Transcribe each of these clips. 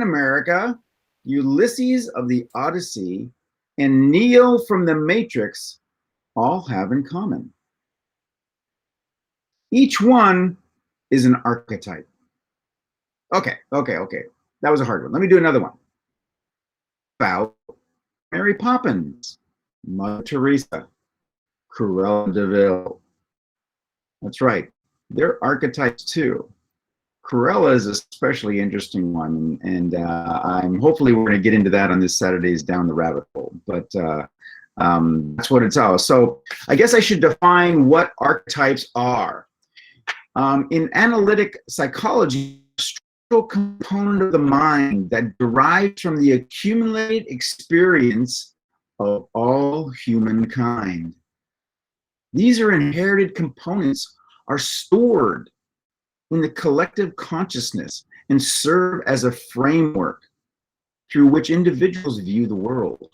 America, Ulysses of the Odyssey, and Neo from the Matrix all have in common. Each one is an archetype. Okay. That was a hard one. Let me do another one. About Mary Poppins, Mother Teresa, Cruella de Vil. That's right. They're archetypes too. Cruella is a especially interesting one, and I'm hopefully we're going to get into that on this Saturday's Down the Rabbit Hole. But that's what it's all. So I guess I should define what archetypes are. In analytic psychology, a structural component of the mind that derives from the accumulated experience of all humankind. These are inherited components, are stored in the collective consciousness and serve as a framework through which individuals view the world.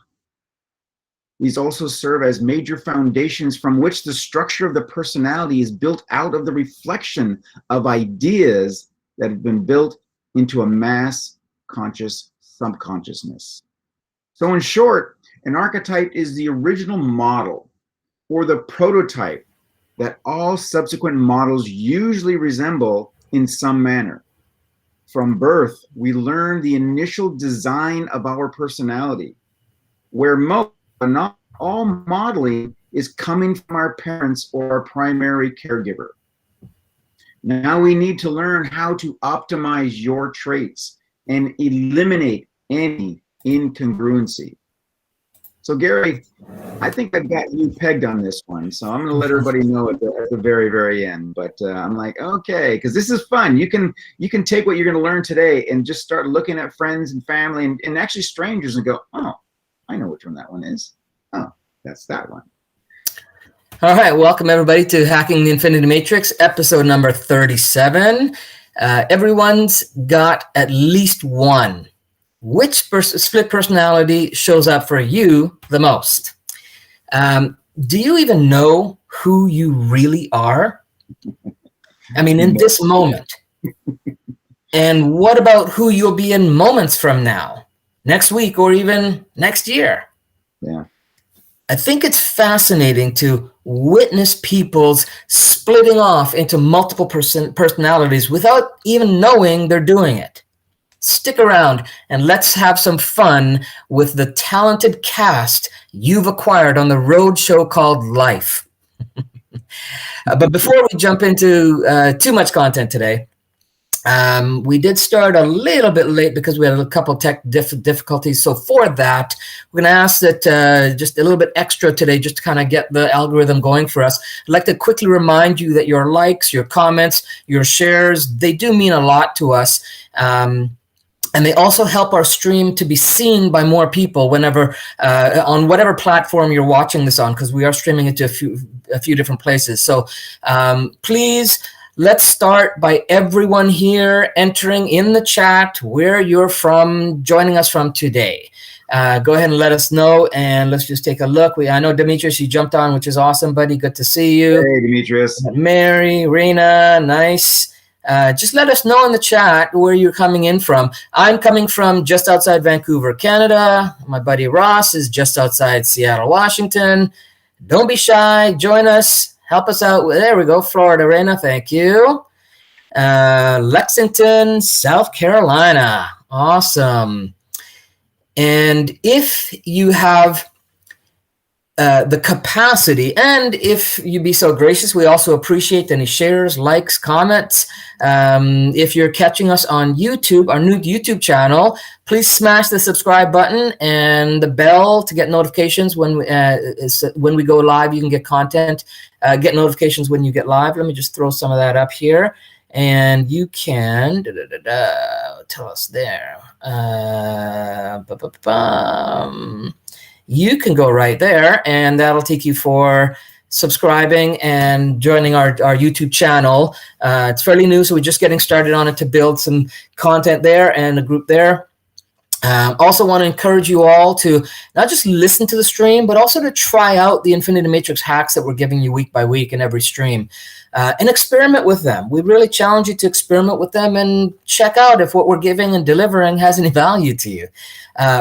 These also serve as major foundations from which the structure of the personality is built out of the reflection of ideas that have been built into a mass conscious subconsciousness. So in short, an archetype is the original model or the prototype that all subsequent models usually resemble in some manner. From birth, we learn the initial design of our personality, where most, but not all, modeling is coming from our parents or our primary caregiver. Now we need to learn how to optimize your traits and eliminate any incongruency. So Gary, I think I've got you pegged on this one, so I'm going to let everybody know at the very, very end. But I'm like, okay, because this is fun. You can take what you're going to learn today and just start looking at friends and family and actually strangers and go, oh, I know which one that one is. Oh, that's that one. All right, welcome everybody to Hacking the Infinity Matrix, episode number 37. Everyone's got at least one. Which split personality shows up for you the most? Do you even know who you really are? I mean, in this moment. And what about who you'll be in moments from now, next week, or even next year? Yeah. I think it's fascinating to witness people's splitting off into multiple personalities without even knowing they're doing it. Stick around and let's have some fun with the talented cast you've acquired on the road show called Life. But before we jump into too much content today, we did start a little bit late because we had a couple tech difficulties. So for that, we're going to ask that just a little bit extra today just to kind of get the algorithm going for us. I'd like to quickly remind you that your likes, your comments, your shares, they do mean a lot to us. And they also help our stream to be seen by more people whenever, on whatever platform you're watching this on, because we are streaming it to a few different places. So please, let's start by everyone here entering in the chat where you're from, joining us from today. Go ahead and let us know, and let's just take a look. I know Demetrius, you jumped on, which is awesome, buddy. Good to see you. Hey, Demetrius. Mary, Rena, nice. Just let us know in the chat where you're coming in from. I'm coming from just outside Vancouver, Canada. My buddy Ross is just outside Seattle, Washington. Don't be shy. Join us. Help us out. There we go. Florida, Rena. Thank you. Lexington, South Carolina. Awesome. And if you have the capacity, and if you be so gracious, we also appreciate any shares, likes, comments. If you're catching us on YouTube, our new YouTube channel, please smash the subscribe button and the bell to get notifications when we go live. You can get content, get notifications when you get live. Let me just throw some of that up here, and you can tell us there. You can go right there, and that'll take you for subscribing and joining our YouTube channel. It's fairly new, so we're just getting started on it to build some content there and a group there. Also want to encourage you all to not just listen to the stream, but also to try out the Infinity Matrix hacks that we're giving you week by week in every stream, and experiment with them. We really challenge you to experiment with them and check out if what we're giving and delivering has any value to you.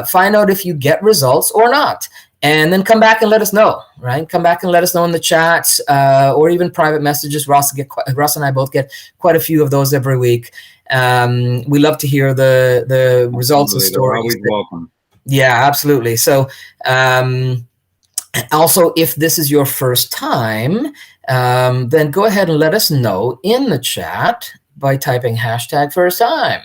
Find out if you get results or not. And then come back and let us know, right? Come back and let us know in the chats or even private messages. Ross and I both get quite a few of those every week. We love to hear the results and stories. They're always welcome. Yeah, absolutely. So also, if this is your first time, then go ahead and let us know in the chat by typing #first-time.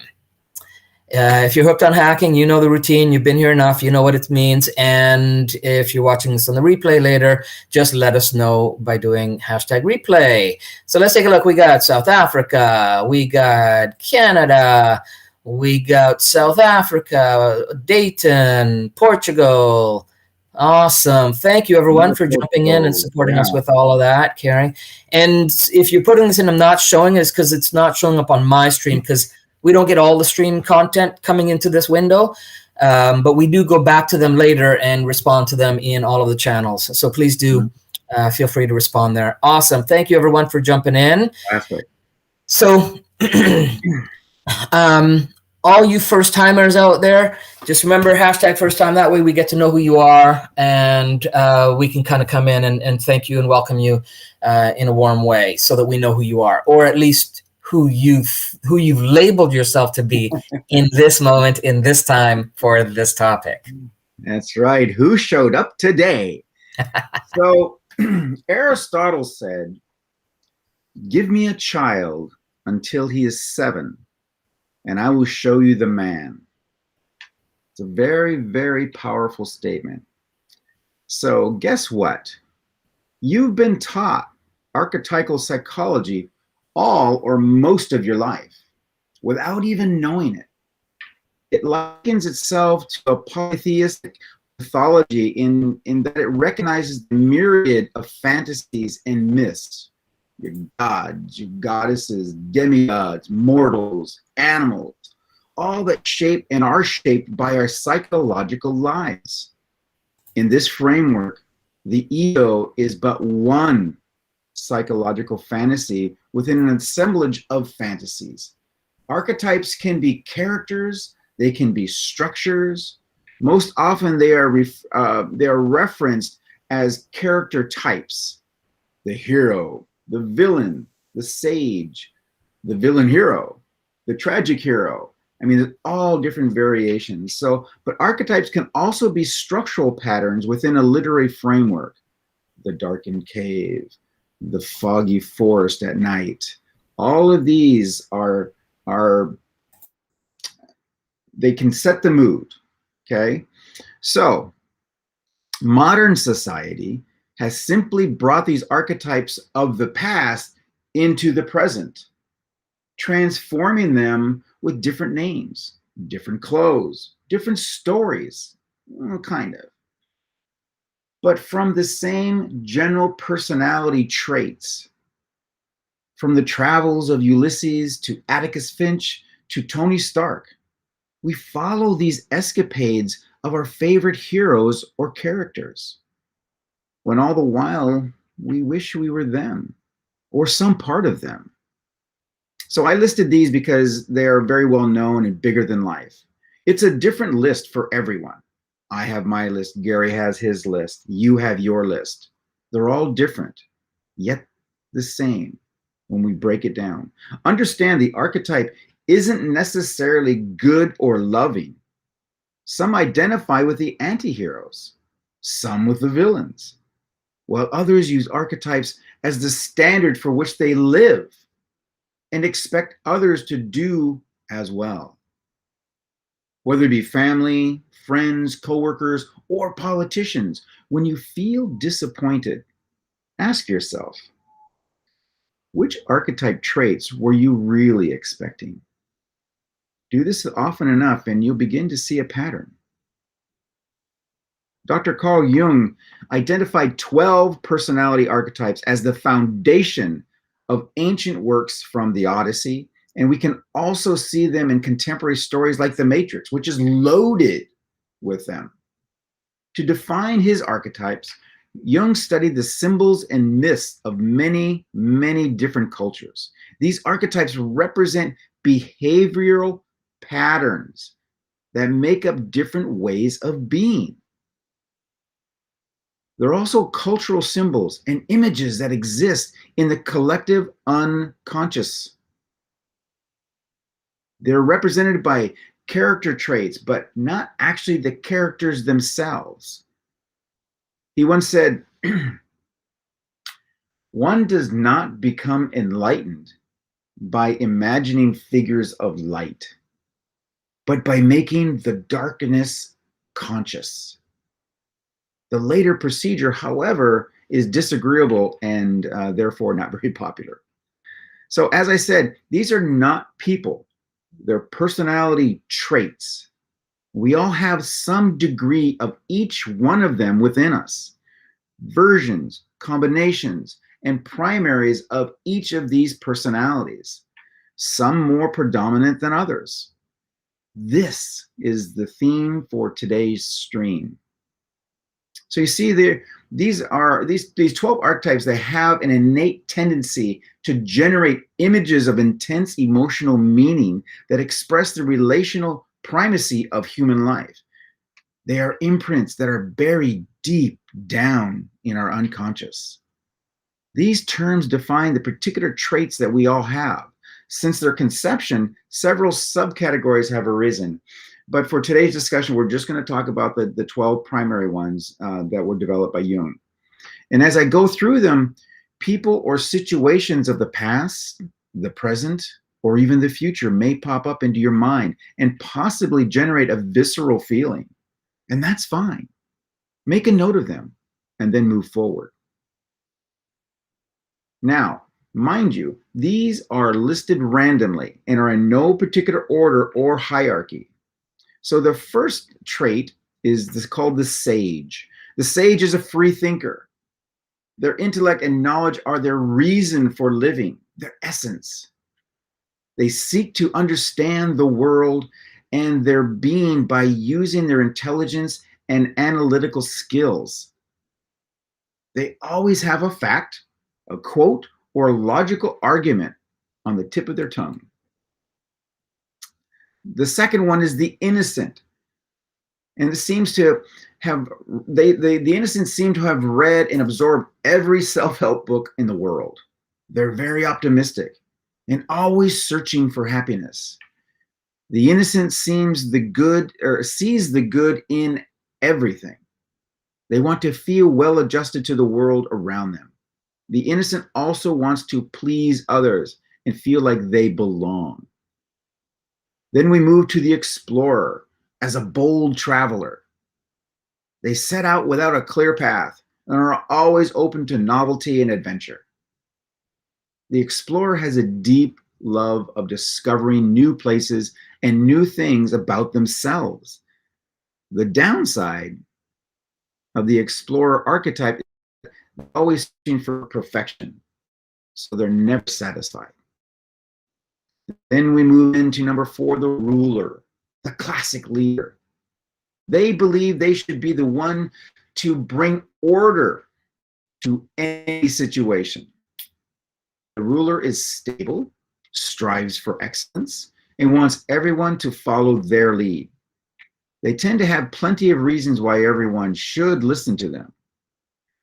If you're hooked on hacking, you know the routine. You've been here enough. You know what it means. And if you're watching this on the replay later, just let us know by doing #replay. So let's take a look. We got South Africa. We got Canada. We got South Africa, Dayton, Portugal. Awesome. Thank you, everyone, for jumping in and supporting us with all of that, caring. And if you're putting this in, I'm not showing it, because it's not showing up on my stream, because we don't get all the stream content coming into this window, but we do go back to them later and respond to them in all of the channels. So please do feel free to respond there. Awesome. Thank you, everyone, for jumping in. Perfect. So all you first-timers out there, just remember #first-time. That way we get to know who you are, and we can kind of come in and thank you and welcome you in a warm way, so that we know who you are, or at least who you've labeled yourself to be in this moment, in this time, for this topic. That's right. Who showed up today? So Aristotle said, "Give me a child until he is 7, and I will show you the man." It's a very, very powerful statement. So guess what? You've been taught archetypal psychology all or most of your life without even knowing it. It likens itself to a polytheistic mythology in that it recognizes the myriad of fantasies and myths. Your gods, your goddesses, demigods, mortals, animals, all that shape and are shaped by our psychological lives. In this framework, the ego is but one psychological fantasy within an assemblage of fantasies. Archetypes can be characters, they can be structures. Most often they are referenced as character types: the hero, the villain, the sage, the villain hero, the tragic hero. I mean, all different variations. So, but archetypes can also be structural patterns within a literary framework: the darkened cave, the foggy forest at night. All of these they can set the mood, okay? So modern society has simply brought these archetypes of the past into the present, transforming them with different names, different clothes, different stories, kind of. But from the same general personality traits, from the travels of Ulysses to Atticus Finch to Tony Stark, we follow these escapades of our favorite heroes or characters, when all the while we wish we were them or some part of them. So I listed these because they are very well known and bigger than life. It's a different list for everyone. I have my list, Gary has his list, you have your list. They're all different, yet the same when we break it down. Understand the archetype isn't necessarily good or loving. Some identify with the anti-heroes, some with the villains, while others use archetypes as the standard for which they live and expect others to do as well. Whether it be family, friends, coworkers, or politicians, when you feel disappointed, ask yourself, which archetype traits were you really expecting? Do this often enough and you'll begin to see a pattern. Dr. Carl Jung identified 12 personality archetypes as the foundation of ancient works from the Odyssey And we can also see them in contemporary stories like The Matrix, which is loaded with them. To define his archetypes, Jung studied the symbols and myths of many, many different cultures. These archetypes represent behavioral patterns that make up different ways of being. There are also cultural symbols and images that exist in the collective unconscious. They're represented by character traits, but not actually the characters themselves. He once said, one does not become enlightened by imagining figures of light, but by making the darkness conscious. The later procedure, however, is disagreeable and therefore not very popular. So as I said, these are not people. They're personality traits. We all have some degree of each one of them within us. Versions, combinations, and primaries of each of these personalities, some more predominant than others. This is the theme for today's stream. So you see there, these 12 archetypes, they have an innate tendency to generate images of intense emotional meaning that express the relational primacy of human life. They are imprints that are buried deep down in our unconscious. These terms define the particular traits that we all have. Since their conception, several subcategories have arisen. But for today's discussion, we're just going to talk about the 12 primary ones that were developed by Jung. And as I go through them, people or situations of the past, the present, or even the future may pop up into your mind and possibly generate a visceral feeling. And that's fine. Make a note of them and then move forward. Now, mind you, these are listed randomly and are in no particular order or hierarchy. So the first trait is called the sage. The sage is a free thinker. Their intellect and knowledge are their reason for living, their essence. They seek to understand the world and their being by using their intelligence and analytical skills. They always have a fact, a quote, or a logical argument on the tip of their tongue. The second one is the innocent. And it seems to have, the innocents seem to have read and absorbed every self-help book in the world. They're very optimistic and always searching for happiness. The innocent sees the good in everything. They want to feel well adjusted to the world around them. The innocent also wants to please others and feel like they belong. Then we move to the explorer as a bold traveler. They set out without a clear path and are always open to novelty and adventure. The explorer has a deep love of discovering new places and new things about themselves. The downside of the explorer archetype is always searching for perfection, so they're never satisfied. Then we move into number 4, the ruler, the classic leader. They believe they should be the one to bring order to any situation. The ruler is stable, strives for excellence, and wants everyone to follow their lead. They tend to have plenty of reasons why everyone should listen to them.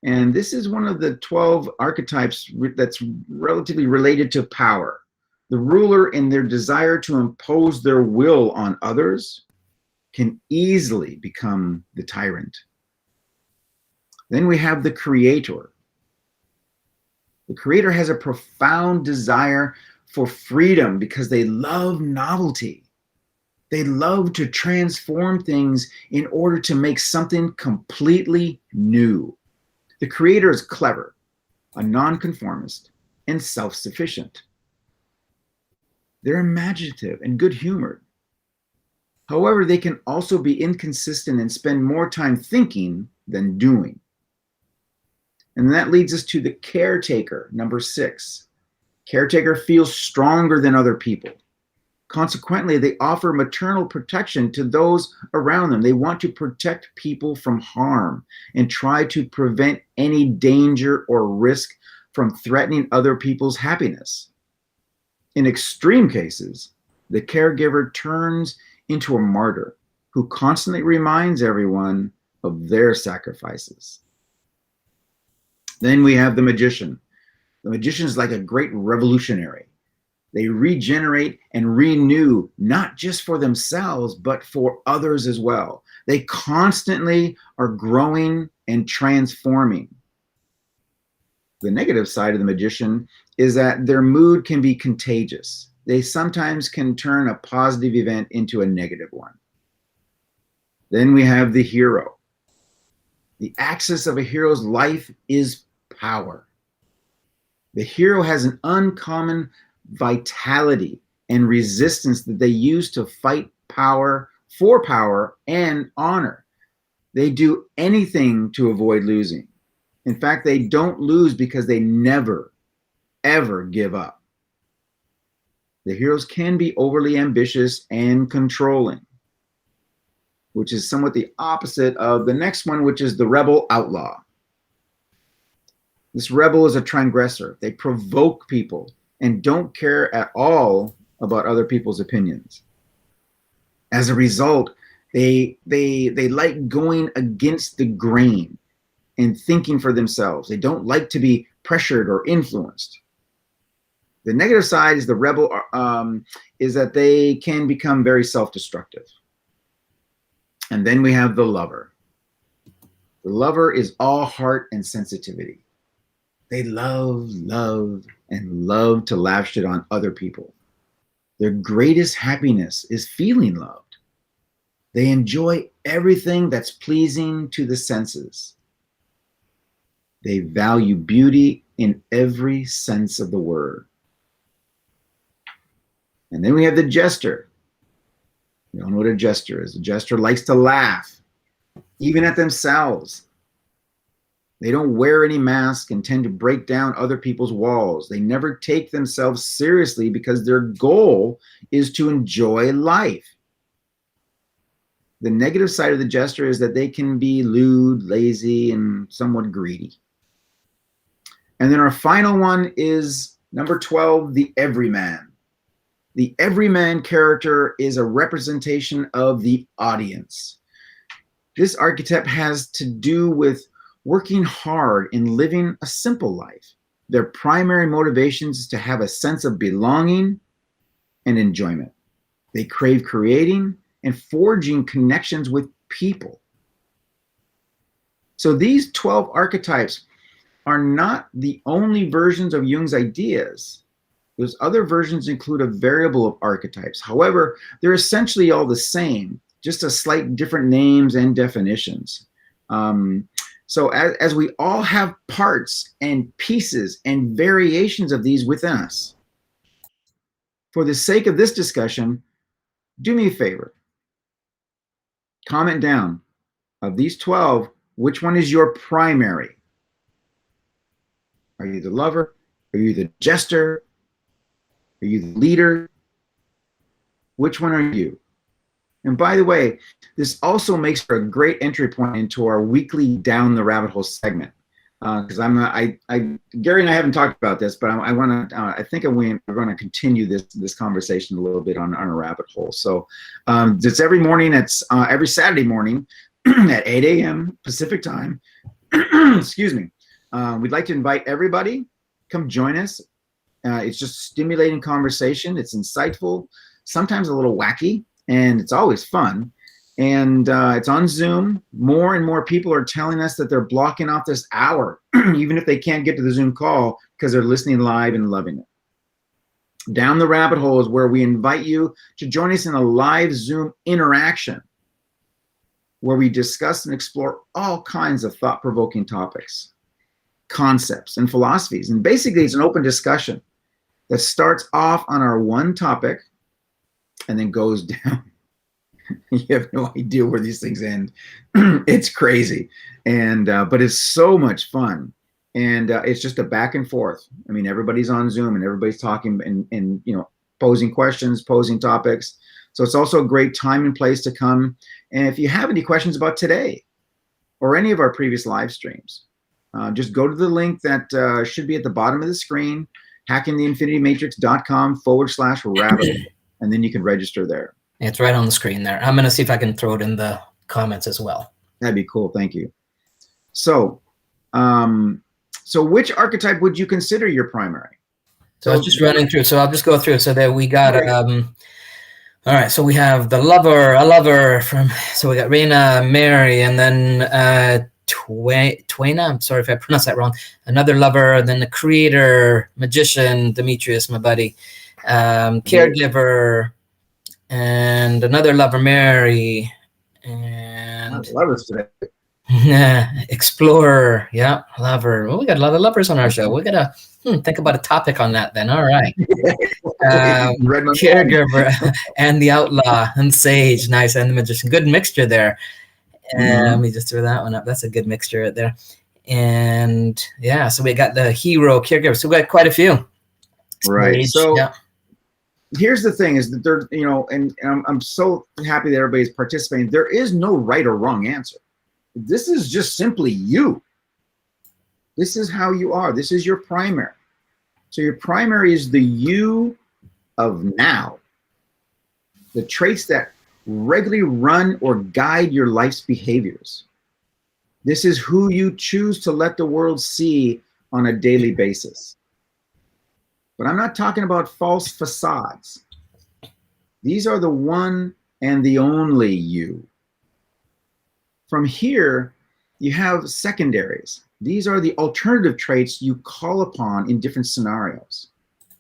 And this is one of the 12 archetypes that's relatively related to power. The ruler, in their desire to impose their will on others, can easily become the tyrant. Then we have the creator. The creator has a profound desire for freedom because they love novelty. They love to transform things in order to make something completely new. The creator is clever, a nonconformist, and self-sufficient. They're imaginative and good-humored. However, they can also be inconsistent and spend more time thinking than doing. And that leads us to the caretaker, number 6. Caretaker feels stronger than other people. Consequently, they offer maternal protection to those around them. They want to protect people from harm and try to prevent any danger or risk from threatening other people's happiness. In extreme cases, the caregiver turns into a martyr who constantly reminds everyone of their sacrifices. Then we have the magician. The magician is like a great revolutionary. They regenerate and renew, not just for themselves, but for others as well. They constantly are growing and transforming. The negative side of the magician is that their mood can be contagious. They sometimes can turn a positive event into a negative one. Then we have the hero. The axis of a hero's life is power. The hero has an uncommon vitality and resistance that they use to fight power, for power and honor. They do anything to avoid losing. In fact, they don't lose because they never, ever give up. The heroes can be overly ambitious and controlling, which is somewhat the opposite of the next one, which is the rebel outlaw. This rebel is a transgressor. They provoke people and don't care at all about other people's opinions. As a result, they like going against the grain and thinking for themselves. They don't like to be pressured or influenced. The negative side is the rebel is that they can become very self-destructive. And then we have the lover. The lover is all heart and sensitivity. They love, and love to lavish it on other people. Their greatest happiness is feeling loved. They enjoy everything that's pleasing to the senses. They value beauty in every sense of the word. And then we have the jester. You all know what a jester is. A jester likes to laugh, even at themselves. They don't wear any mask and tend to break down other people's walls. They never take themselves seriously because their goal is to enjoy life. The negative side of the jester is that they can be lewd, lazy, and somewhat greedy. And then our final one is number 12, the everyman. The everyman character is a representation of the audience. This archetype has to do with working hard in living a simple life. Their primary motivations is to have a sense of belonging and enjoyment. They crave creating and forging connections with people. So these 12 archetypes are not the only versions of Jung's ideas. Those other versions include a variable of archetypes. However, they're essentially all the same, just a slight different names and definitions. So as we all have parts and pieces and variations of these within us, for the sake of this discussion, do me a favor. Comment down, of these 12, which one is your primary? Are you the lover? Are you the jester? Are you the leader? Which one are you? And by the way, this also makes for a great entry point into our weekly Down the Rabbit Hole segment. Because Gary and I haven't talked about this, but I think we're going to continue this conversation a little bit on a rabbit hole. So it's every morning. It's every Saturday morning at 8 a.m. Pacific time. Excuse me. We'd like to invite everybody. Come join us. It's just stimulating conversation. It's insightful, sometimes a little wacky, and it's always fun. And it's on Zoom. More and more people are telling us that they're blocking off this hour, even if they can't get to the Zoom call, because they're listening live and loving it. Down the Rabbit Hole is where we invite you to join us in a live Zoom interaction where we discuss and explore all kinds of thought-provoking topics, concepts, and philosophies. And basically, it's an open discussion that starts off on our one topic and then goes down. You have no idea where these things end. It's crazy, and but it's so much fun, and it's just a back and forth. I mean, everybody's on Zoom and everybody's talking, and posing questions, posing topics. So it's also a great time and place to come. And if you have any questions about today or any of our previous live streams, just go to the link that should be at the bottom of the screen, hackingtheinfinitymatrix.com/rabbit, and then you can register there. It's right on the screen there. I'm going to see if I can throw it in the comments as well. That'd be cool. Thank you. So, so which archetype would you consider your primary? So I was just running through. So I'll just go through. So that we got, all right. So we have the lover, a lover from, so we got Raina, Mary, and then Twaina. I'm sorry if I pronounced that wrong. Another lover, then the creator, magician, Demetrius, my buddy, caregiver, and another lover, Mary, and lovers today. Explorer, yeah, lover. Well, we got a lot of lovers on our show. We gotta think about a topic on that then. All right. Caregiver and the outlaw and sage, nice, and the magician. Good mixture there. And let me just throw that one up. That's a good mixture right there. And yeah, so we got the hero, caregiver. So we got quite a few. Right. Sage, so yeah. Here's the thing: is that there, and I'm so happy that everybody's participating. There is no right or wrong answer. This is just simply you. This is how you are. This is your primary. So your primary is the you of now. The traits that regularly run or guide your life's behaviors. This is who you choose to let the world see on a daily basis. But I'm not talking about false facades. These are the one and the only you. From here, you have secondaries. These are the alternative traits you call upon in different scenarios.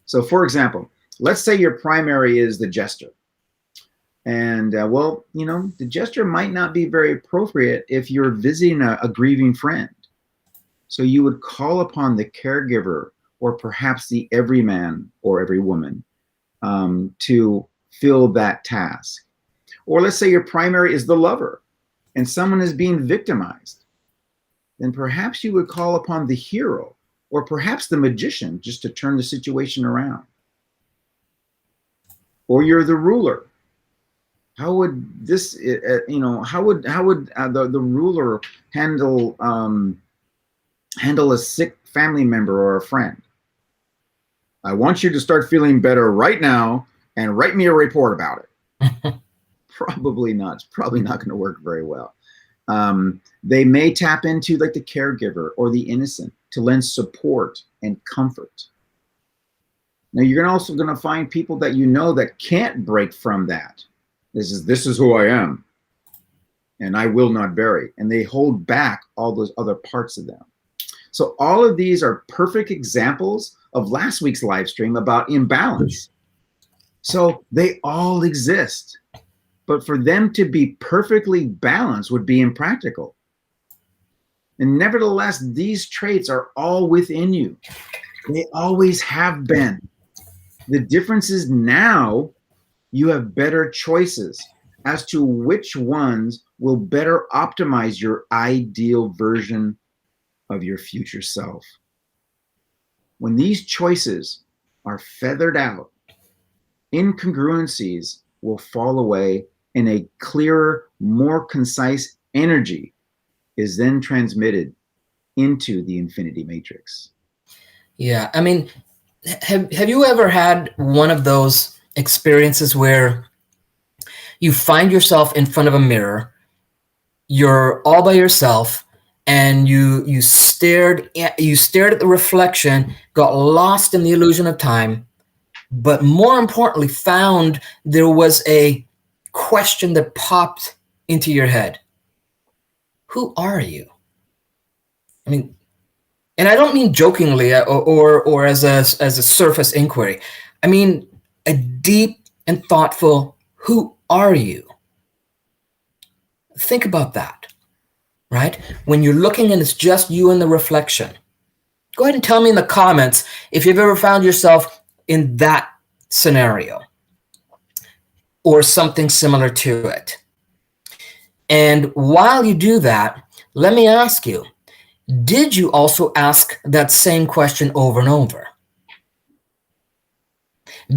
So for example, let's say your primary is the jester. And well, the jester might not be very appropriate if you're visiting a grieving friend. So you would call upon the caregiver or perhaps the everyman or everywoman to fill that task. Or let's say your primary is the lover and someone is being victimized. Then perhaps you would call upon the hero or perhaps the magician just to turn the situation around. Or you're the ruler. How would this, how would the ruler handle a sick family member or a friend? I want you to start feeling better right now and write me a report about it. Probably not. It's probably not going to work very well. They may tap into like the caregiver or the innocent to lend support and comfort. Now you're also going to find people that that can't break from that. This is who I am, and I will not vary. And they hold back all those other parts of them. So all of these are perfect examples of last week's live stream about imbalance. So they all exist, but for them to be perfectly balanced would be impractical. And nevertheless, these traits are all within you. They always have been. The difference is now you have better choices as to which ones will better optimize your ideal version of your future self. When these choices are feathered out, incongruencies will fall away and a clearer, more concise energy is then transmitted into the infinity matrix. Yeah, I mean, have you ever had one of those experiences where you find yourself in front of a mirror, you're all by yourself, and you stared at the reflection, got lost in the illusion of time, but more importantly found there was a question that popped into your head. Who are you? I mean, and I don't mean jokingly or as a surface inquiry. I mean a deep and thoughtful, who are you? Think about that, right? When you're looking and it's just you and the reflection. Go ahead and tell me in the comments if you've ever found yourself in that scenario or something similar to it. And while you do that, let me ask you, did you also ask that same question over and over?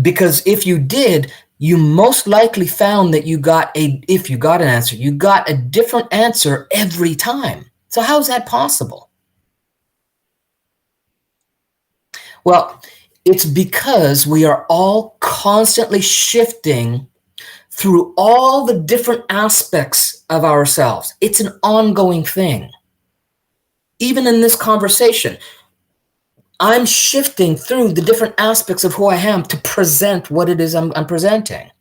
Because if you did, you most likely found that if you got an answer, you got a different answer every time. So how is that possible? Well, it's because we are all constantly shifting through all the different aspects of ourselves. It's an ongoing thing. Even in this conversation, I'm shifting through the different aspects of who I am to present what it is I'm presenting.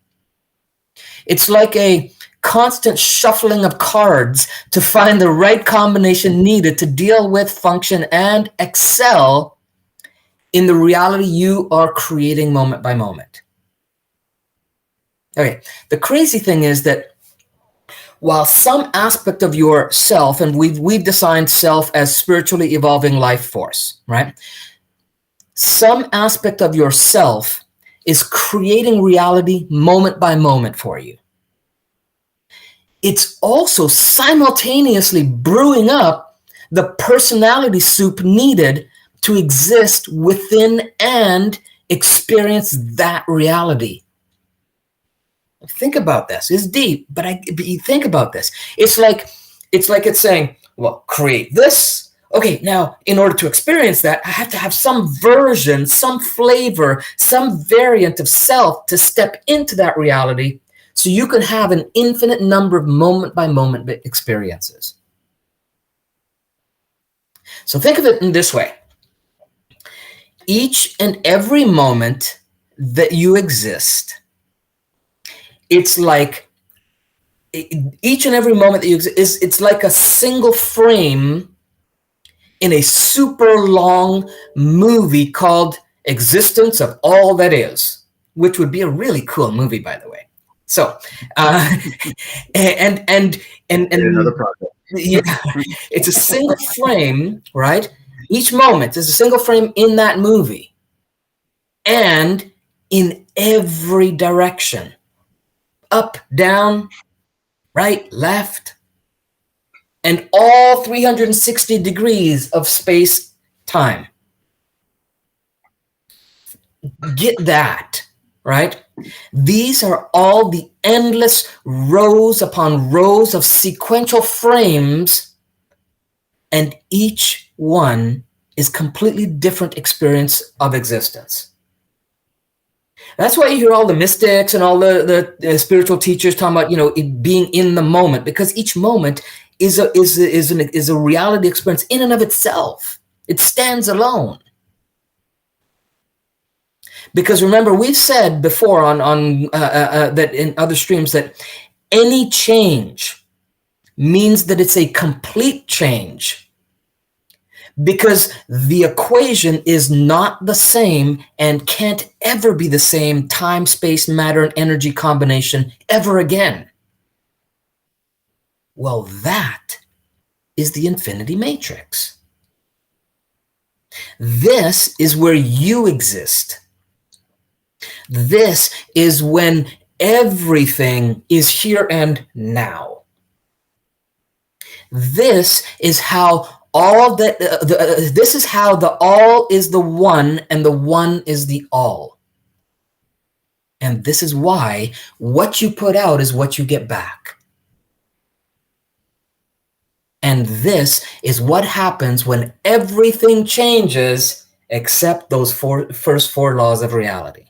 It's like a constant shuffling of cards to find the right combination needed to deal with, function, and excel in the reality you are creating moment by moment. Okay, the crazy thing is that while some aspect of yourself, and we've defined self as spiritually evolving life force, right? Some aspect of yourself is creating reality moment by moment for you. It's also simultaneously brewing up the personality soup needed to exist within and experience that reality. Think about this. It's deep, but you think about this. It's like it's saying, well, create this. Okay, now in order to experience that, I have to have some version, some flavor, some variant of self to step into that reality so you can have an infinite number of moment by moment experiences. So think of it in this way. Each and every moment that you exist, it's like each and every moment that you exist it's like a single frame in a super long movie called Existence of All That Is, which would be a really cool movie, by the way. So, and another project. Yeah, it's a single frame, right? Each moment is a single frame in that movie, and in every direction. Up, down, right, left, and all 360 degrees of space time. Get that, right? These are all the endless rows upon rows of sequential frames, and each one is completely different experience of existence. That's why you hear all the mystics and all the spiritual teachers talking about, being in the moment, because each moment is a reality experience in and of itself. It stands alone. Because remember, we've said before on that in other streams that any change means that it's a complete change. Because the equation is not the same and can't ever be the same time, space, matter, and energy combination ever again. Well, that is the infinity matrix. This is where you exist. This is when everything is here and now. This is how this is how the all is the one and the one is the all. And this is why what you put out is what you get back. And this is what happens when everything changes except those first four laws of reality.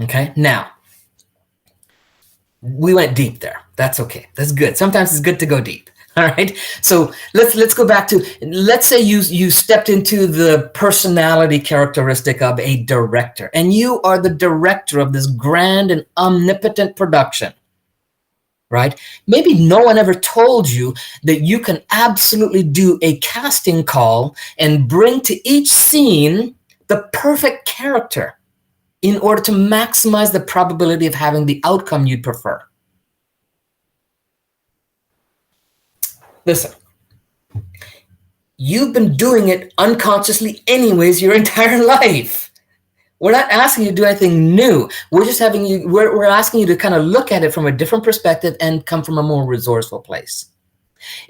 Okay, now we went deep there. That's okay. That's good. Sometimes it's good to go deep. All right. So let's go back to, let's say you stepped into the personality characteristic of a director, and you are the director of this grand and omnipotent production, right? Maybe no one ever told you that you can absolutely do a casting call and bring to each scene the perfect character in order to maximize the probability of having the outcome you'd prefer. Listen, you've been doing it unconsciously anyways your entire life. We're not asking you to do anything new. We're just we're asking you to kind of look at it from a different perspective and come from a more resourceful place.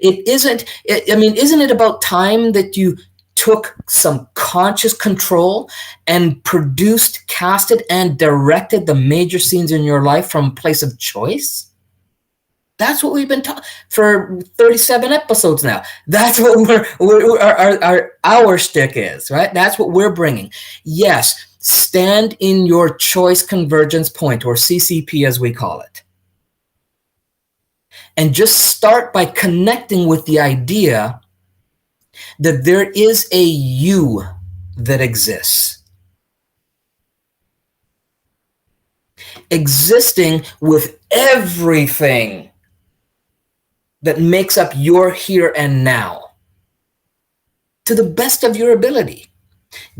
Isn't it about time that you took some conscious control and produced, casted, and directed the major scenes in your life from a place of choice? That's what we've been talking for 37 episodes now. That's what our shtick is, right? That's what we're bringing. Yes, stand in your choice convergence point, or CCP as we call it. And just start by connecting with the idea that there is a you that exists. Existing with everything that makes up your here and now to the best of your ability.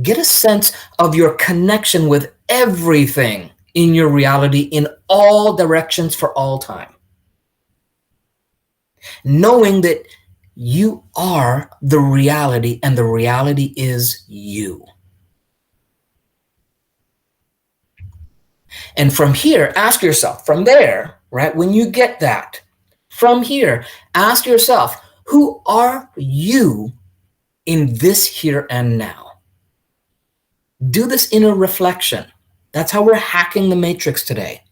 Get a sense of your connection with everything in your reality in all directions for all time. Knowing that you are the reality and the reality is you. And from here, ask yourself, from there, right, when you get that, from here, ask yourself, who are you in this here and now? Do this inner reflection. That's how we're hacking the matrix today,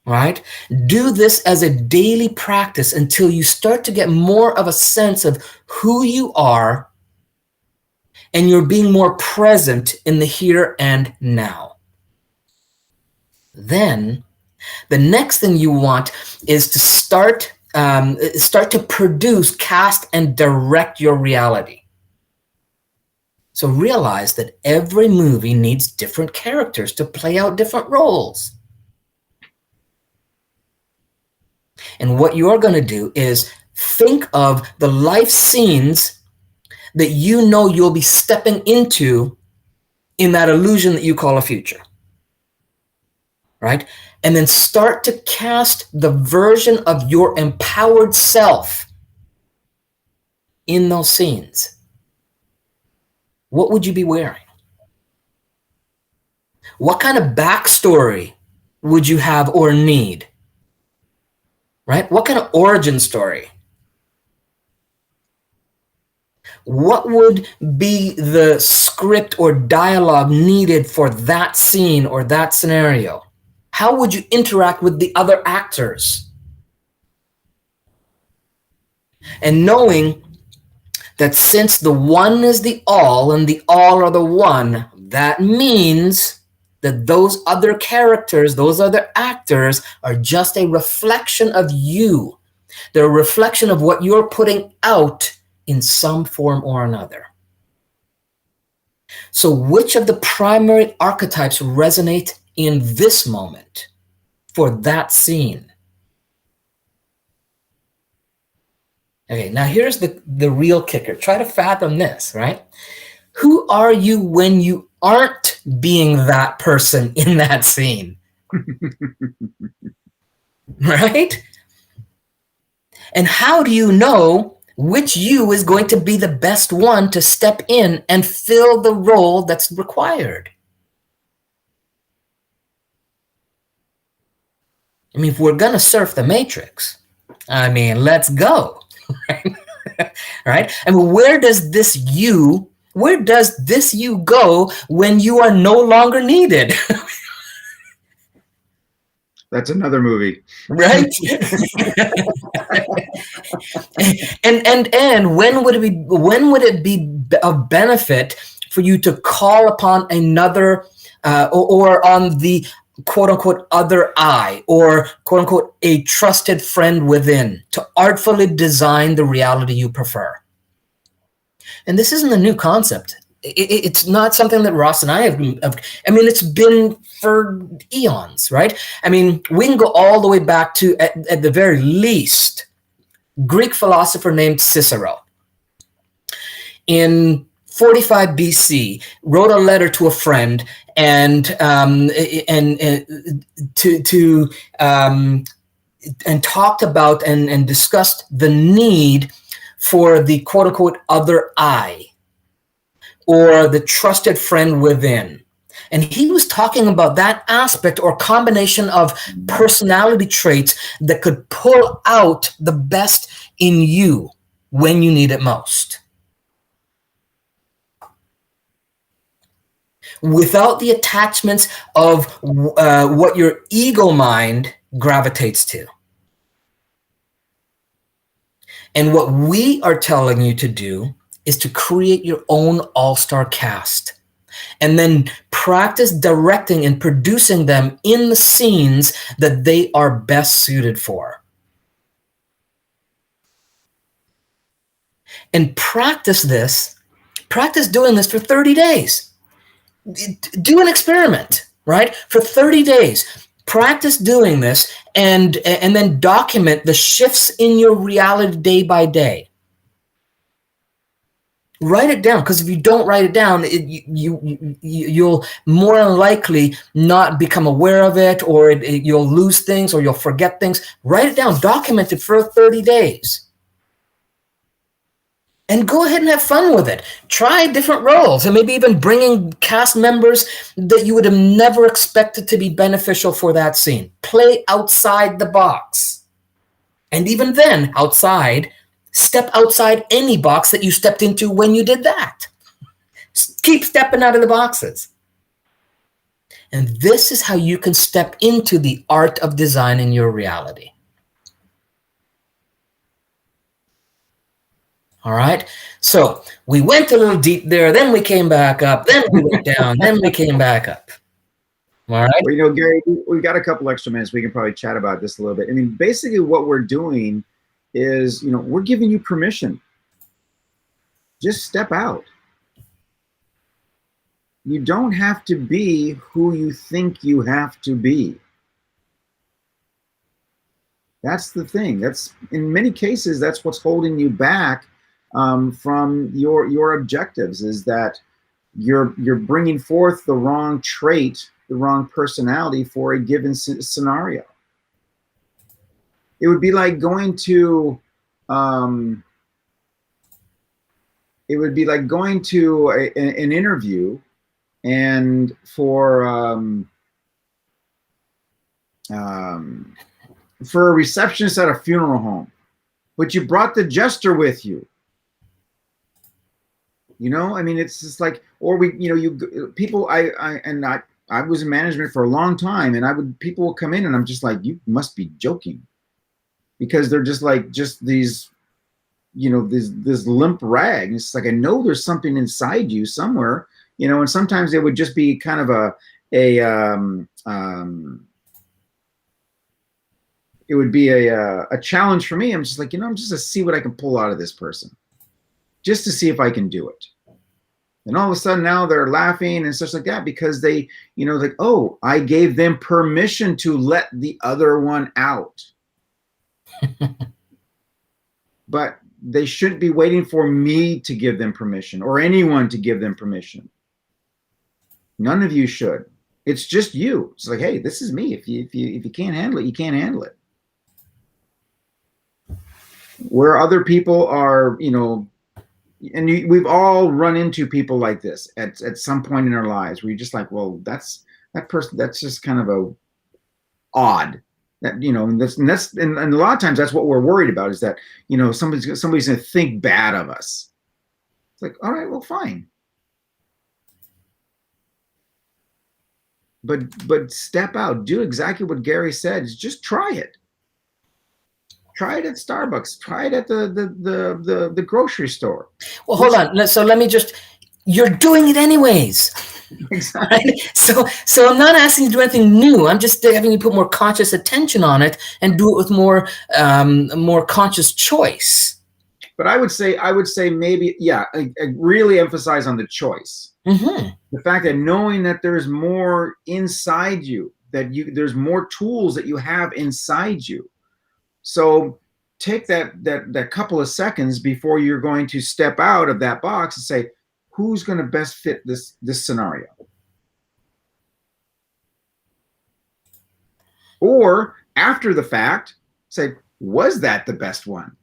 right? Do this as a daily practice until you start to get more of a sense of who you are and you're being more present in the here and now. Then the next thing you want is to start to produce, cast, and direct your reality. So realize that every movie needs different characters to play out different roles. And what you're going to do is think of the life scenes that you know you'll be stepping into in that illusion that you call a future. Right? And then start to cast the version of your empowered self in those scenes. What would you be wearing? What kind of backstory would you have or need? Right? What kind of origin story? What would be the script or dialogue needed for that scene or that scenario? How would you interact with the other actors? And knowing that since the one is the all and the all are the one, that means that those other characters, those other actors are just a reflection of you. They're a reflection of what you're putting out in some form or another. So which of the primary archetypes resonate in this moment for that scene? Okay, now here's the real kicker. Try to fathom this, right? Who are you when you aren't being that person in that scene? Right? And how do you know which you is going to be the best one to step in and fill the role that's required? I mean, if we're going to surf the matrix, I mean, let's go. Right? I mean, where does this you go when you are no longer needed? That's another movie. Right? and when would it be of benefit for you to call upon another or on the quote unquote other I, or quote unquote a trusted friend within, to artfully design the reality you prefer? And this isn't a new concept. It's not something that Ross and I have. I mean, it's been for eons, right? I mean, we can go all the way back to, at the very least, Greek philosopher named Cicero. In 45 BC, wrote a letter to a friend and talked about and discussed the need for the quote unquote other I, or the trusted friend within. And he was talking about that aspect or combination of personality traits that could pull out the best in you when you need it most. without the attachments of what your ego mind gravitates to. And what we are telling you to do is to create your own all-star cast, and then practice directing and producing them in the scenes that they are best suited for. And practice doing this for 30 days. Do an experiment, right? For 30 days, practice doing this, and then document the shifts in your reality day by day. Write it down, because if you don't write it down, you'll more than likely not become aware of it, or you'll lose things, or you'll forget things. Write it down, document it for 30 days. And go ahead and have fun with it. Try different roles, and maybe even bringing cast members that you would have never expected to be beneficial for that scene. Play outside the box. And even then, step outside any box that you stepped into when you did that. Keep stepping out of the boxes. And this is how you can step into the art of designing your reality. All right. So we went a little deep there, then we came back up, then we went down, then we came back up. All right. Well, Gary, we've got a couple extra minutes. We can probably chat about this a little bit. I mean, basically what we're doing is, we're giving you permission. Just step out. You don't have to be who you think you have to be. That's the thing. That's, in many cases, that's what's holding you back from your objectives, is that you're bringing forth the wrong trait, the wrong personality for a given scenario. It would be like going to an interview, and for a receptionist at a funeral home, but you brought the jester with you. I mean, it's just like, or I was in management for a long time, and people will come in, and I'm just like, you must be joking, because they're just these, this limp rag. It's like, I know there's something inside you somewhere, and sometimes it would just be kind of it would be a challenge for me. I'm just like, I'm just to see what I can pull out of this person, just to see if I can do it. And all of a sudden now they're laughing and such like that, because they, like, oh, I gave them permission to let the other one out. But they shouldn't be waiting for me to give them permission, or anyone to give them permission. None of you should. It's just you. It's like, hey, this is me. If you can't handle it, you can't handle it. Where other people are, and we've all run into people like this at some point in our lives, where you're just like, well, that person, that's just kind of odd. That, and a lot of times that's what we're worried about, is that, somebody's going to think bad of us. It's like, all right, well, fine. But step out, do exactly what Gary said, is just try it. Try it at Starbucks. Try it at the grocery store. Well, hold on. So let me you're doing it anyways. Exactly. Right? So I'm not asking you to do anything new. I'm just having you put more conscious attention on it, and do it with more conscious choice. But I would say maybe, yeah, I really emphasize on the choice. Mm-hmm. The fact that knowing that there's more inside you, there's more tools that you have inside you. So take that couple of seconds before you're going to step out of that box and say, who's going to best fit this scenario? Or after the fact, say, was that the best one?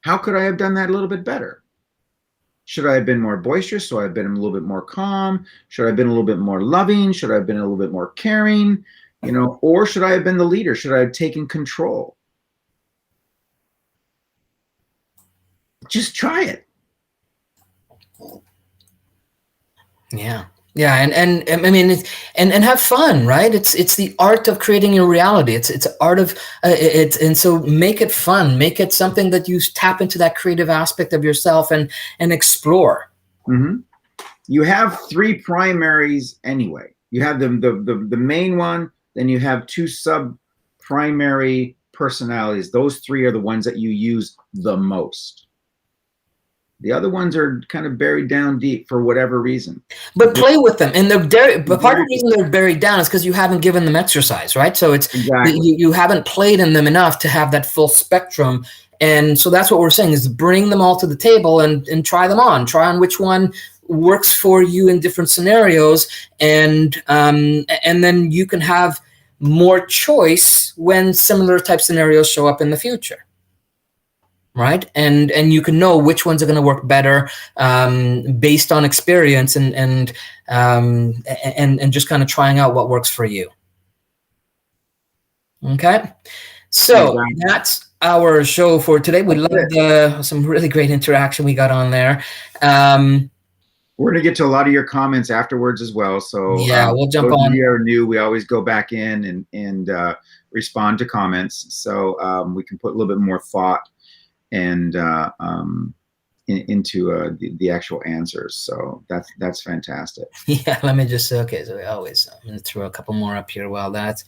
How could I have done that a little bit better? Should I have been more boisterous? Should I have been a little bit more calm? Should I have been a little bit more loving? Should I have been a little bit more caring? Or should I have been the leader? Should I have taken control? Just try it. Yeah. Yeah, and I mean, and have fun, right? It's the art of creating your reality. It's art of it's and so make it fun, make it something that you tap into that creative aspect of yourself and explore. Mm-hmm. You have three primaries anyway. You have the main one, then you have two sub primary personalities. Those three are the ones that you use the most. The other ones are kind of buried down deep for whatever reason. But play with them, and but part of the reason they're buried down is because you haven't given them exercise, right? So it's exactly. you haven't played in them enough to have that full spectrum, and so that's what we're saying is bring them all to the table and try them on. Try on which one works for you in different scenarios, and then you can have more choice when similar type scenarios show up in the future. Right, and you can know which ones are going to work better based on experience and just kind of trying out what works for you. Okay, so that's our show for today. We loved some really great interaction we got on there. We're going to get to a lot of your comments afterwards as well. So yeah, we'll jump those on. Of you are new, we always go back in and respond to comments, so we can put a little bit more thought and into the actual answers. So that's fantastic. Yeah, let me just okay. So I'm going to throw a couple more up here while that's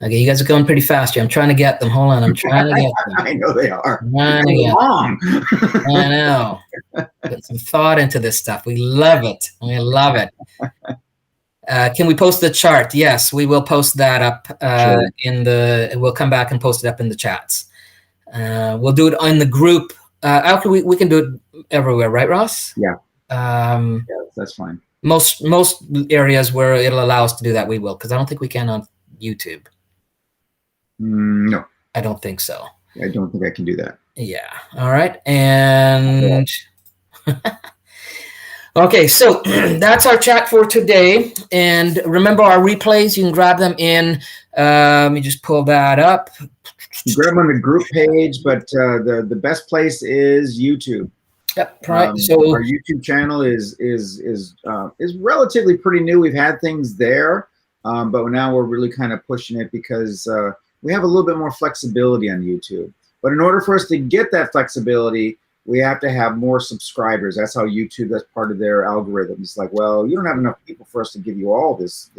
okay. You guys are going pretty fast here. I'm trying to get them. Hold on, I'm trying to get them. I know they are. I know. Put some thought into this stuff. We love it. We love it. Can we post the chart? Yes, we will post that up sure. We'll come back and post it up in the chats. We'll do it on the group. We can do it everywhere, right, Ross? Yeah. Yeah, that's fine. Most areas where it'll allow us to do that, we will, because I don't think we can on YouTube. No. I don't think so. I don't think I can do that. Yeah. All right. And okay, so that's our chat for today. And remember our replays, you can grab them in. Let me just pull that up. You grab them on the group page, but the best place is YouTube. Yep. Right. So our YouTube channel is relatively pretty new. We've had things there, but now we're really kind of pushing it because we have a little bit more flexibility on YouTube. But in order for us to get that flexibility, we have to have more subscribers. That's how YouTube, that's part of their algorithm. It's like, well, you don't have enough people for us to give you all this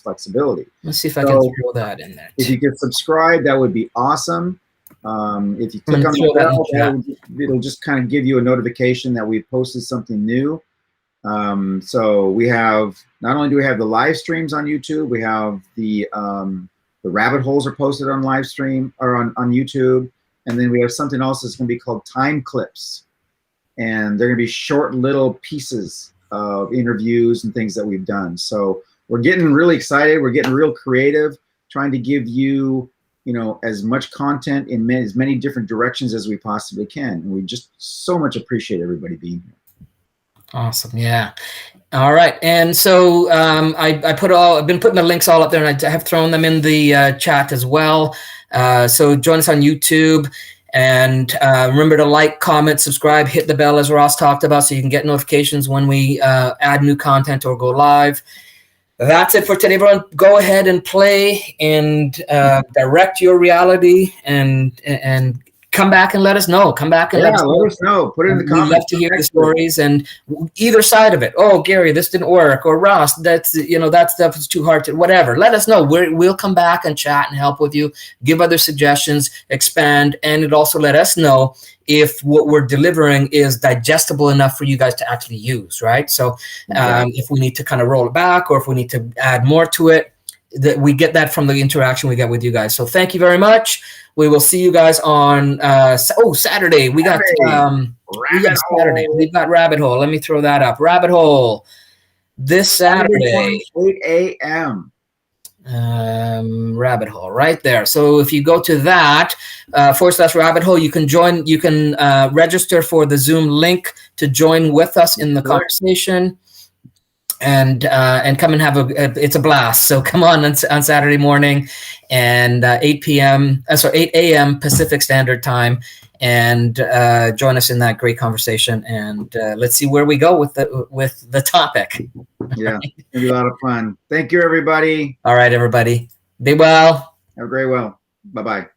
flexibility. Let's see if I can throw that in there. If you could subscribe, that would be awesome. If you click on the bell, it'll just kind of give you a notification that we've posted something new. So we have, not only do we have the live streams on YouTube, we have the rabbit holes are posted on live stream or on YouTube. And then we have something else that's going to be called time clips. And they're going to be short little pieces of interviews and things that we've done. So we're getting really excited. We're getting real creative, trying to give you, as much content in as many different directions as we possibly can. And we just so much appreciate everybody being here. Awesome. Yeah. All right. And so I've been putting the links all up there, and I have thrown them in the chat as well. So join us on YouTube, and remember to like, comment, subscribe, hit the bell as Ross talked about, so you can get notifications when we add new content or go live. That's it for today, everyone. Go ahead and play and direct your reality, and come back and let us know. Come back and let us know. Put it in the comments. We'd love to hear the stories and either side of it. Oh, Gary, this didn't work. Or Ross, that stuff is too hard to, whatever. Let us know. We'll come back and chat and help with you, give other suggestions, expand, and it also let us know if what we're delivering is digestible enough for you guys to actually use, right? So if we need to kind of roll it back or if we need to add more to it, that we get that from the interaction we get with you guys. So thank you very much. We will see you guys on Saturday. We've got Rabbit Hole. Let me throw that up. Rabbit Hole this Saturday. 8 a.m. Rabbit Hole right there. So if you go to that /Rabbit Hole, you can register for the Zoom link to join with us in the conversation. And come and have it's a blast. So come on Saturday morning and 8 a.m. Pacific Standard Time. and join us in that great conversation. And let's see where we go with the topic. Yeah, it's gonna be a lot of fun. Thank you, everybody. All right, everybody. Be well. Have a great well. Bye-bye.